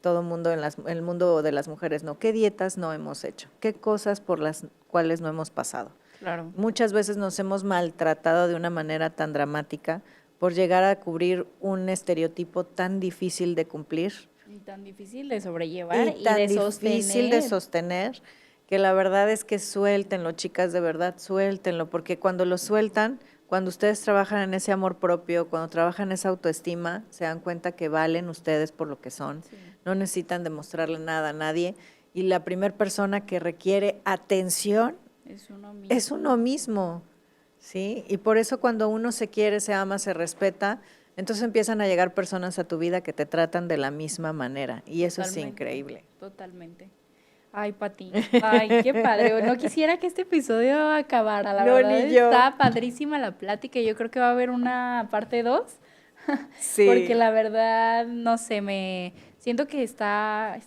todo el mundo en el mundo de las mujeres, ¿no? ¿Qué dietas no hemos hecho? ¿Qué cosas por las cuales no hemos pasado? Claro. Muchas veces nos hemos maltratado de una manera tan dramática por llegar a cubrir un estereotipo tan difícil de cumplir. Y tan difícil de sobrellevar y tan de difícil de sostener. sostener, que la verdad es que suéltenlo, chicas, de verdad, suéltenlo, porque cuando lo sueltan, cuando ustedes trabajan en ese amor propio, cuando trabajan en esa autoestima, se dan cuenta que valen ustedes por lo que son, Sí. no necesitan demostrarle nada a nadie, y la primera persona que requiere atención Es uno mismo. es uno mismo, ¿sí? Y por eso cuando uno se quiere, se ama, se respeta, entonces empiezan a llegar personas a tu vida que te tratan de la misma manera, y eso es Totalmente, increíble. Totalmente. Ay, Pati, ay, qué padre. No quisiera que este episodio acabara, la No, verdad ni yo. está padrísima la plática. Yo creo que va a haber una parte 2, Sí. porque la verdad, no sé, me siento que está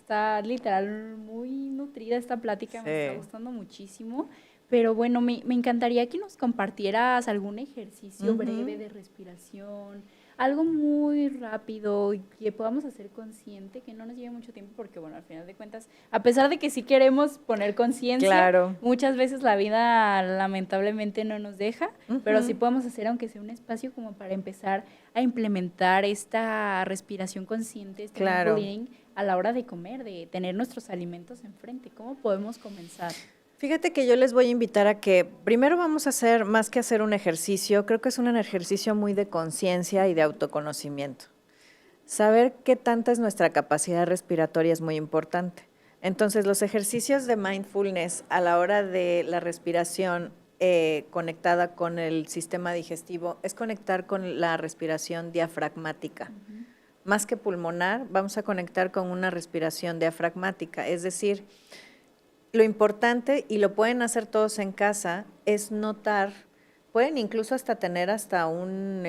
literal muy nutrida esta plática, me está Sí. gustando muchísimo. Pero bueno, me encantaría que nos compartieras algún ejercicio breve de respiración, algo muy rápido y que podamos hacer consciente, que no nos lleve mucho tiempo, porque bueno, al final de cuentas, a pesar de que sí queremos poner conciencia, Claro. muchas veces la vida lamentablemente no nos deja, pero sí podemos hacer, aunque sea un espacio como para empezar a implementar esta respiración consciente, este Claro. mindful eating a la hora de comer, de tener nuestros alimentos enfrente. ¿Cómo podemos comenzar? Fíjate que yo les voy a invitar a que primero vamos a hacer, más que hacer un ejercicio, creo que es un ejercicio muy de conciencia y de autoconocimiento. Saber qué tanta es nuestra capacidad respiratoria es muy importante. Entonces, los ejercicios de mindfulness a la hora de la respiración conectada con el sistema digestivo es conectar con la respiración diafragmática. Más que pulmonar, vamos a conectar con una respiración diafragmática, es decir, lo importante, y lo pueden hacer todos en casa, es notar, pueden incluso hasta tener hasta un,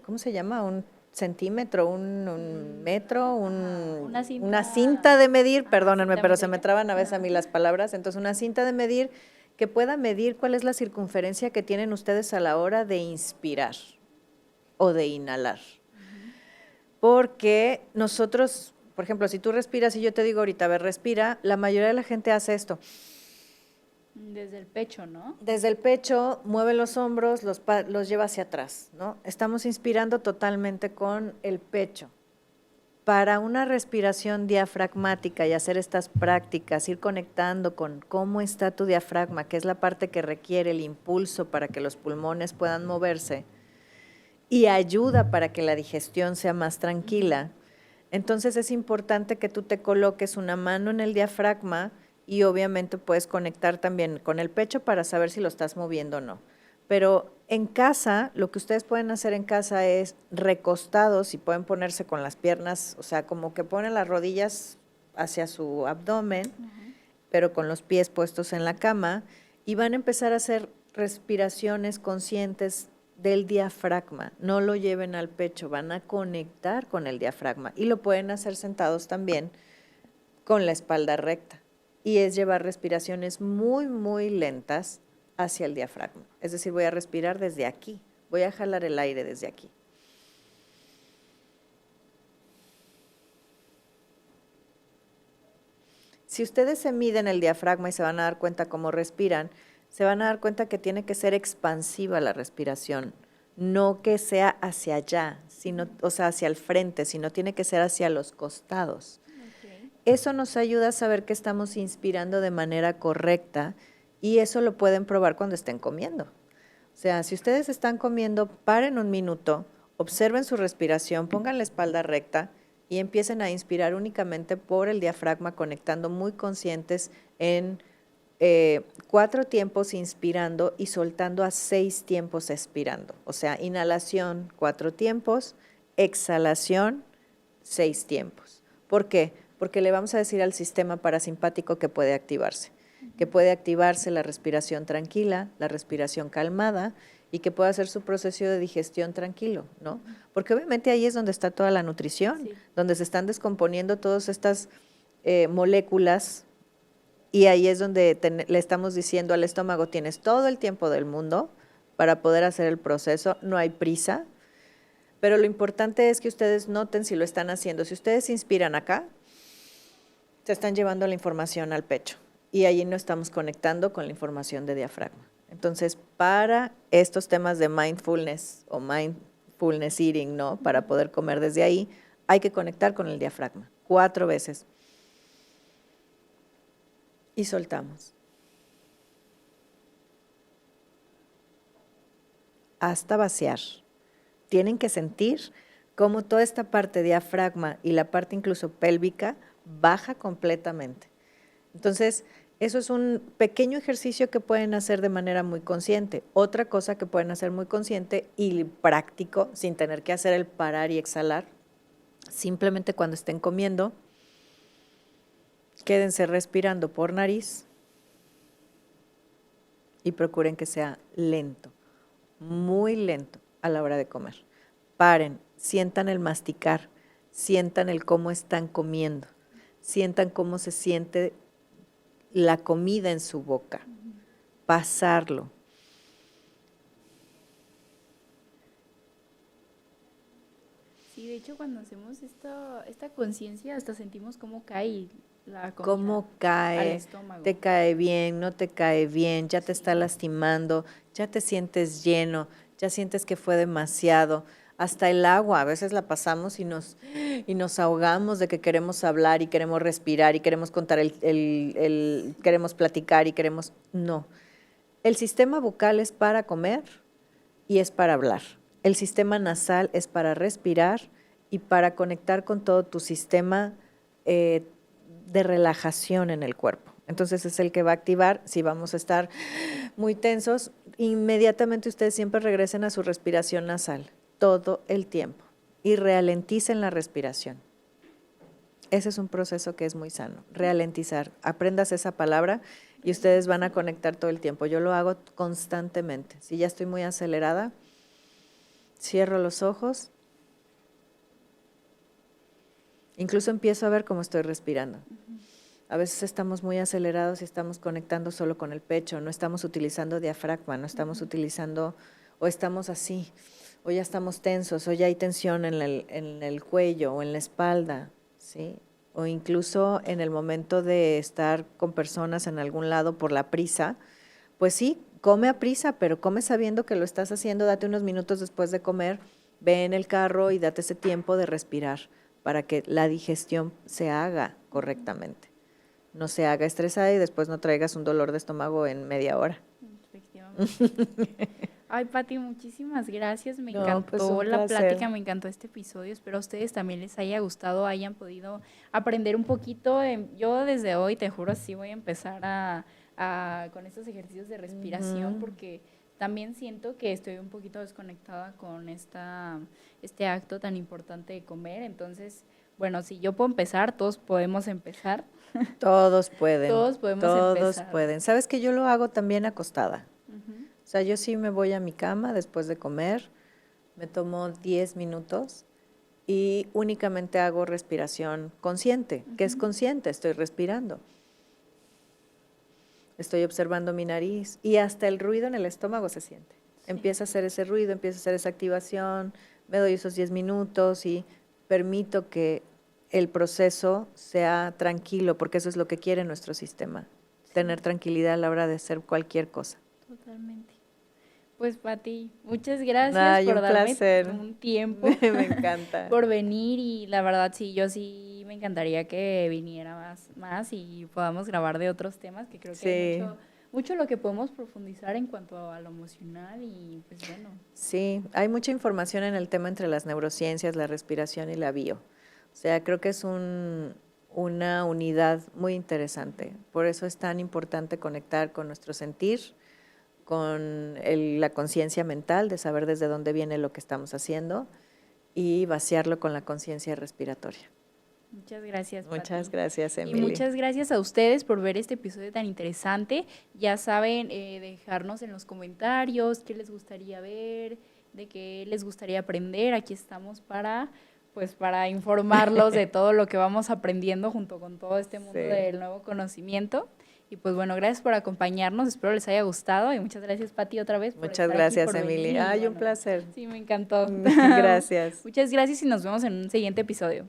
¿cómo se llama? Un centímetro, un metro, una cinta de medir, perdónenme, cinta pero se me métrica. traban a veces a mí las palabras, entonces una cinta de medir que pueda medir cuál es la circunferencia que tienen ustedes a la hora de inspirar o de inhalar. Porque nosotros, por ejemplo, si tú respiras y yo te digo ahorita, a ver, respira, la mayoría de la gente hace esto. Desde el pecho, ¿no? Desde el pecho, mueve los hombros, los lleva hacia atrás, ¿no? Estamos inspirando totalmente con el pecho. Para una respiración diafragmática y hacer estas prácticas, ir conectando con cómo está tu diafragma, que es la parte que requiere el impulso para que los pulmones puedan moverse y ayuda para que la digestión sea más tranquila. Entonces es importante que tú te coloques una mano en el diafragma y obviamente puedes conectar también con el pecho para saber si lo estás moviendo o no. Pero en casa, lo que ustedes pueden hacer en casa es recostados y pueden ponerse con las piernas, o sea, como que ponen las rodillas hacia su abdomen, pero con los pies puestos en la cama, y van a empezar a hacer respiraciones conscientes del diafragma. No lo lleven al pecho, van a conectar con el diafragma y lo pueden hacer sentados también con la espalda recta. Y es llevar respiraciones muy, muy lentas hacia el diafragma. Es decir, voy a respirar desde aquí, voy a jalar el aire desde aquí. Si ustedes se miden el diafragma y se van a dar cuenta cómo respiran, se van a dar cuenta que tiene que ser expansiva la respiración, no que sea hacia allá, sino, o sea, hacia el frente, sino tiene que ser hacia los costados. Okay. Eso nos ayuda a saber que estamos inspirando de manera correcta y eso lo pueden probar cuando estén comiendo. O sea, si ustedes están comiendo, paren un minuto, observen su respiración, pongan la espalda recta y empiecen a inspirar únicamente por el diafragma, conectando muy conscientes en 4 tiempos inspirando y soltando a 6 tiempos expirando. O sea, inhalación 4 tiempos, exhalación 6 tiempos. ¿Por qué? Porque le vamos a decir al sistema parasimpático que puede activarse. Que puede activarse la respiración tranquila, la respiración calmada y que pueda hacer su proceso de digestión tranquilo, ¿no? Porque obviamente ahí es donde está toda la nutrición, sí, donde se están descomponiendo todas estas moléculas. Y ahí es donde le estamos diciendo al estómago, tienes todo el tiempo del mundo para poder hacer el proceso, no hay prisa, pero lo importante es que ustedes noten si lo están haciendo. Si ustedes inspiran acá, se están llevando la información al pecho y ahí no estamos conectando con la información de diafragma. Entonces, para estos temas de mindfulness o mindfulness eating, ¿no? Para poder comer desde ahí, hay que conectar con el diafragma 4 veces. Y soltamos. Hasta vaciar. Tienen que sentir cómo toda esta parte diafragma y la parte incluso pélvica baja completamente. Entonces, eso es un pequeño ejercicio que pueden hacer de manera muy consciente. Otra cosa que pueden hacer muy consciente y práctico, sin tener que hacer el parar y exhalar, simplemente cuando estén comiendo, quédense respirando por nariz y procuren que sea lento, muy lento a la hora de comer. Paren, sientan el masticar, sientan el cómo están comiendo, sientan cómo se siente la comida en su boca, pasarlo. Sí, de hecho cuando hacemos esta conciencia hasta sentimos cómo cae la comida Cómo al cae, estómago. te cae bien, no te cae bien, ya te está lastimando, ya te sientes lleno, ya sientes que fue demasiado. Hasta el agua, a veces la pasamos y nos ahogamos de que queremos hablar y queremos respirar y queremos contar queremos platicar y queremos… No. El sistema bucal es para comer y es para hablar. El sistema nasal es para respirar y para conectar con todo tu sistema de relajación en el cuerpo. Entonces es el que va a activar. Si vamos a estar muy tensos, inmediatamente ustedes siempre regresen a su respiración nasal todo el tiempo y ralenticen la respiración. Ese es un proceso que es muy sano, ralentizar. Aprendas esa palabra y ustedes van a conectar todo el tiempo. Yo lo hago constantemente. Si ya estoy muy acelerada, cierro los ojos, incluso empiezo a ver cómo estoy respirando. A veces estamos muy acelerados y estamos conectando solo con el pecho, no estamos utilizando diafragma, no estamos utilizando, o estamos así, o ya estamos tensos, o ya hay tensión en el cuello o en la espalda, ¿sí? O incluso en el momento de estar con personas en algún lado por la prisa, pues sí, come a prisa, pero come sabiendo que lo estás haciendo, date unos minutos después de comer, ve en el carro y date ese tiempo de respirar para que la digestión se haga correctamente. No se haga estresada y después no traigas un dolor de estómago en media hora. Efectivamente. Ay, Pati, muchísimas gracias. Me No, encantó pues un la placer. plática, me encantó este episodio. Espero a ustedes también les haya gustado, hayan podido aprender un poquito. Yo desde hoy, te juro, sí voy a empezar con estos ejercicios de respiración porque también siento que estoy un poquito desconectada con este acto tan importante de comer. Entonces, bueno, si yo puedo empezar, todos podemos empezar. Todos pueden. Todos podemos Todos empezar. pueden. ¿Sabes que yo lo hago también acostada? Ujú. O sea, yo sí me voy a mi cama después de comer, me tomo 10 minutos y únicamente hago respiración consciente. ¿Qué es consciente? Estoy respirando. Estoy observando mi nariz y hasta el ruido en el estómago se siente. Sí. Empieza a hacer ese ruido, empieza a hacer esa activación, me doy esos 10 minutos y permito que el proceso sea tranquilo, porque eso es lo que quiere nuestro sistema, tener tranquilidad a la hora de hacer cualquier cosa. Totalmente. Pues, Pati, muchas gracias Ay, por un darme placer. un tiempo, Me encanta. por venir y la verdad sí, yo sí me encantaría que viniera más y podamos grabar de otros temas que creo que hay mucho lo que podemos profundizar en cuanto a lo emocional y pues bueno. Sí, hay mucha información en el tema entre las neurociencias, la respiración y la bio. O sea, creo que es una unidad muy interesante. Por eso es tan importante conectar con nuestro sentir, con la conciencia mental de saber desde dónde viene lo que estamos haciendo y vaciarlo con la conciencia respiratoria. Muchas gracias, Pati. Muchas gracias, Emily. Y muchas gracias a ustedes por ver este episodio tan interesante. Ya saben, dejarnos en los comentarios qué les gustaría ver, de qué les gustaría aprender. Aquí estamos para informarlos de todo lo que vamos aprendiendo junto con todo este mundo del nuevo conocimiento. Y pues bueno, gracias por acompañarnos, espero les haya gustado y muchas gracias, Pati, otra vez. Muchas gracias, Emily. Ay, un placer. Sí, me encantó. Gracias. Muchas gracias y nos vemos en un siguiente episodio.